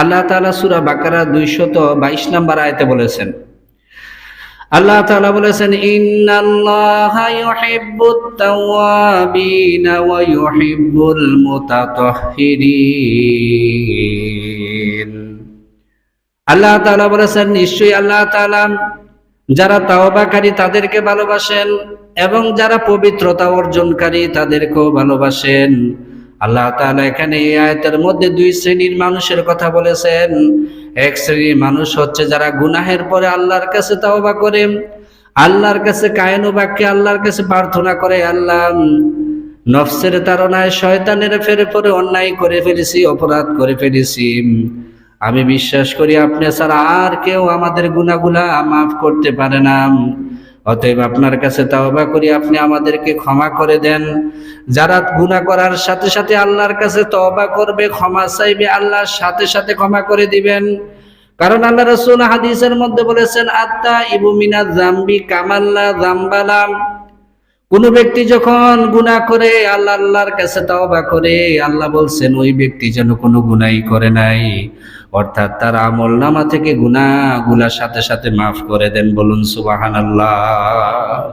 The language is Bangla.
আল্লাহ তাআলা সূরা বাকারা 222 নম্বর আয়াতে বলেছেন, আল্লাহ তাআলা বলেছেন, ইন্নাল্লাহা ইউহিব্বুত তাওয়াবিনা ওয়া ইউহিব্বুল মুতাতাহহিরিন। আল্লাহ তাআলা বলেছেন, নিশ্চয়ই আল্লাহ তাআলা যারা তাওবাকারী তাদেরকে ভালোবাসেন এবং যারা পবিত্রতা অর্জনকারী তাদেরকেও ভালোবাসেন। আল্লাহ তাআলা এখানে এই আয়াতের মধ্যে দুই শ্রেণীর মানুষের কথা বলেছেন। এক শ্রেণীর মানুষ হচ্ছে যারা গুনাহের পরে আল্লাহর কাছে তাওবা করে, আল্লাহর কাছে কায়ন বাক্যে আল্লাহর কাছে প্রার্থনা করে, আল্লাহ নফসের তাড়নায় শয়তানের ফেরে পরে অন্যায় করে ফেলেছি, অপরাধ করে ফেলেছি, আমি বিশ্বাস করি আপনি ছাড়া আর কেউ আমাদের গুনাহগুলো মাফ করতে পারে না, অতএব আপনার কাছে তাওবা করি, আপনি আমাদেরকে ক্ষমা করে দেন। যারা গুনাহ করার সাথে সাথে আল্লাহর কাছে তওবা করবে, ক্ষমা চাইবে, আল্লাহর সাথে সাথে ক্ষমা করে দিবেন। কারণ আল্লাহ রাসূল হাদিসের মধ্যে বলেছেন, আত্তাইবু মিনাজ যামবি কামাল্লা যামবালাম। কোন ব্যক্তি যখন গুনাহ করে আল্লাহর কাছে তওবা করে, আল্লাহ বলছেন ওই ব্যক্তি যেন কোনো গুনাহই করে নাই, অর্থাৎ তার আমলনামা থেকে গুনাহগুলোর সাথে সাথে মাফ করে দেন। বলুন সুবহানাল্লাহ।